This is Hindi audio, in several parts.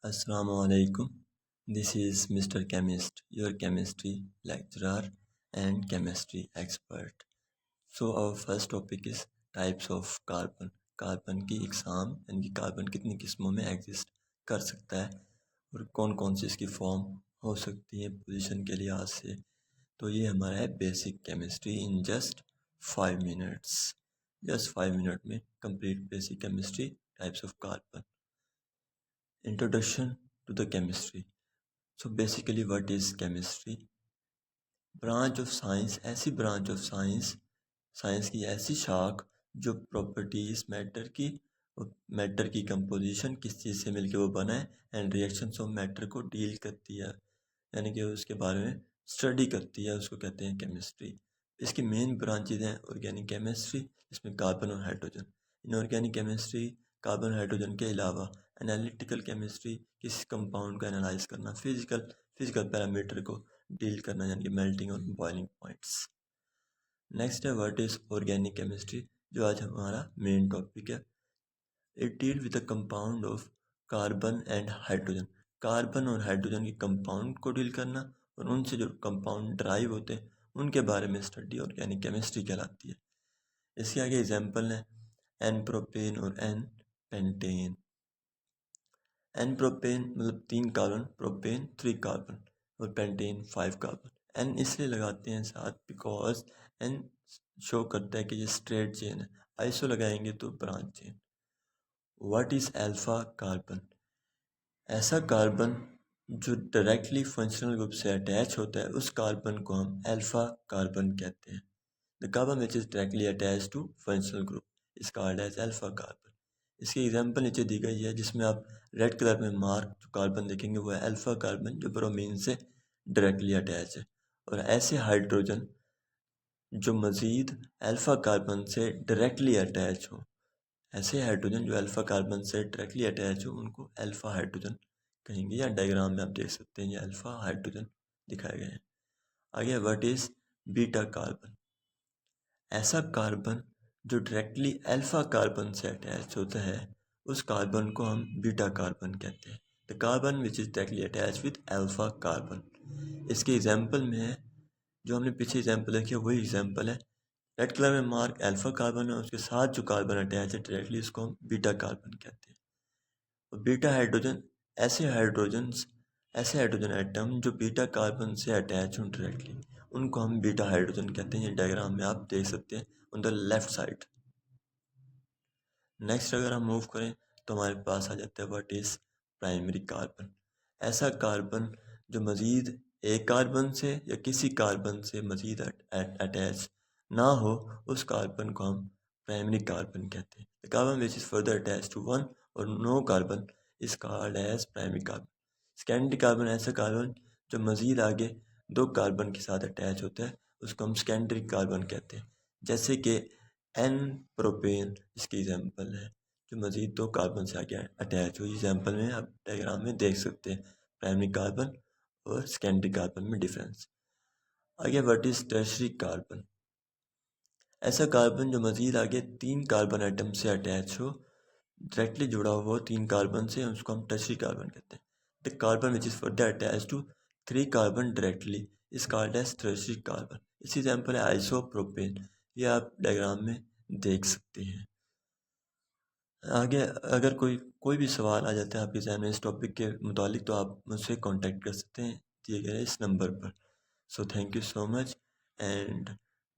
Assalamualaikum. This is Mr. Chemist, your chemistry lecturer and chemistry expert. So our first topic is types of carbon. Carbon की इकसाम यानी कि कार्बन कितनी किस्मों में एग्जिस्ट कर सकता है और कौन कौन सी इसकी फॉर्म हो सकती है पोजीशन के लिहाज से। तो ये हमारा है basic chemistry in just 5 minutes. Just 5 minute में complete basic chemistry types of carbon. Introduction to the chemistry. So basically what is chemistry? Branch of science, ऐसी ब्रांच ऑफ साइंस, साइंस की ऐसी शाख जो प्रॉपर्टीज मैटर की कंपोजिशन किस चीज़ से मिलकर वो बना है एंड रिएक्शंस ऑफ मैटर को डील करती है, यानी कि उसके बारे में स्टडी करती है, उसको कहते हैं केमिस्ट्री। इसकी मेन ब्रांचेज हैं ऑर्गेनिक केमिस्ट्री, इसमें कार्बन और hydrogen. Inorganic chemistry carbon hydrogen के अलावा एनालिटिकल केमिस्ट्री किसी कंपाउंड को एनालाइज करना, फिजिकल पैरामीटर को डील करना, यानी कि मेल्टिंग और बॉइलिंग पॉइंट्स। नेक्स्ट है व्हाट इज ऑर्गेनिक केमिस्ट्री, जो आज हमारा मेन टॉपिक है। It deal with the compound of carbon and hydrogen. Carbon और हाइड्रोजन के कंपाउंड को डील करना और उनसे जो कंपाउंड ड्राइव होते हैं उनके बारे में स्टडी ऑर्गेनिक केमिस्ट्री कहलाती है। इसके आगे एग्जाम्पल है एन प्रोपेन और एन पेंटेन। एन प्रोपेन मतलब 3 कार्बन, प्रोपेन 3 कार्बन और पेंटेन 5 कार्बन। एन इसलिए लगाते हैं साथ बिकॉज एन शो करता है कि ये स्ट्रेट चेन है, आइसो लगाएंगे तो branch chain. What is alpha carbon? ऐसा कार्बन जो डायरेक्टली फंक्शनल ग्रुप से अटैच होता है उस कार्बन को हम अल्फा कार्बन कहते हैं। The carbon which is directly attach to functional group is called as alpha carbon. इसकी एग्जांपल नीचे दी गई है जिसमें आप रेड कलर में मार्क जो कार्बन देखेंगे वो है अल्फा कार्बन जो ब्रोमीन से डायरेक्टली अटैच है। और ऐसे हाइड्रोजन जो मज़ीद अल्फा कार्बन से डायरेक्टली अटैच हो, ऐसे हाइड्रोजन जो अल्फा कार्बन से डायरेक्टली अटैच हो उनको अल्फा हाइड्रोजन कहेंगे, या डायग्राम में आप देख सकते हैं ये अल्फा हाइड्रोजन दिखाए गए हैं। आगे व्हाट इज बीटा कार्बन? ऐसा कार्बन जो डायरेक्टली अल्फा कार्बन से अटैच होता है उस कार्बन को हम बीटा कार्बन कहते हैं। The carbon which is directly attach with alpha carbon. इसके एग्जाम्पल में है जो हमने पीछे एग्जाम्पल देखी वही एग्जाम्पल है। रेड कलर में मार्क अल्फा कार्बन है, उसके साथ जो कार्बन अटैच है डायरेक्टली उसको हम बीटा कार्बन कहते हैं। और बीटा हाइड्रोजन ऐसे हाइड्रोजन एटम जो बीटा कार्बन से अटैच हों डायरेक्टली उनको हम बीटा हाइड्रोजन कहते हैं। ये डायग्राम में आप देख सकते हैं on the left side. Next अगर हम मूव करें तो हमारे पास आ जाता है व्हाट इज प्राइमरी कार्बन। ऐसा कार्बन जो मज़ीद एक कार्बन से या किसी कार्बन से मज़ीद अटैच ना हो उस कार्बन को हम प्राइमरी कार्बन कहते हैं। The carbon which is further attach to one or no carbon is called as primary carbon. Secondary carbon ऐसा कार्बन जो मज़ीद आगे 2 कार्बन के साथ अटैच होता है उसको हम सेकेंडरी कार्बन कहते हैं। जैसे कि एन प्रोपेन इसकी एग्जांपल है जो मज़ीद 2 कार्बन से आगे अटैच हो। एग्जांपल में आप डायग्राम में देख सकते हैं प्राइमरी कार्बन और सेकेंडरी कार्बन में डिफरेंस। आगे व्हाट इज टर्शरी कार्बन? ऐसा कार्बन जो मज़ीद आगे 3 कार्बन एटम से अटैच हो, डायरेक्टली जुड़ा हुआ 3 कार्बन से, उसको हम टर्शरी कार्बन कहते हैं। The carbon which is further attach to 3 carbon directly is called as tertiary carbon. इसी एग्जाम्पल है आइसोप्रोपेन, ये आप डायग्राम में देख सकते हैं। आगे अगर कोई भी सवाल आ जाता है आपके जहन में इस टॉपिक के मुतालिक तो आप मुझसे कांटेक्ट कर सकते हैं दिए गए इस नंबर पर। So thank you so much and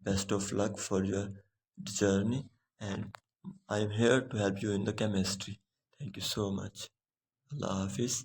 best of luck for your journey, and I am here to help you in the chemistry. Thank you so much. Allah Hafiz.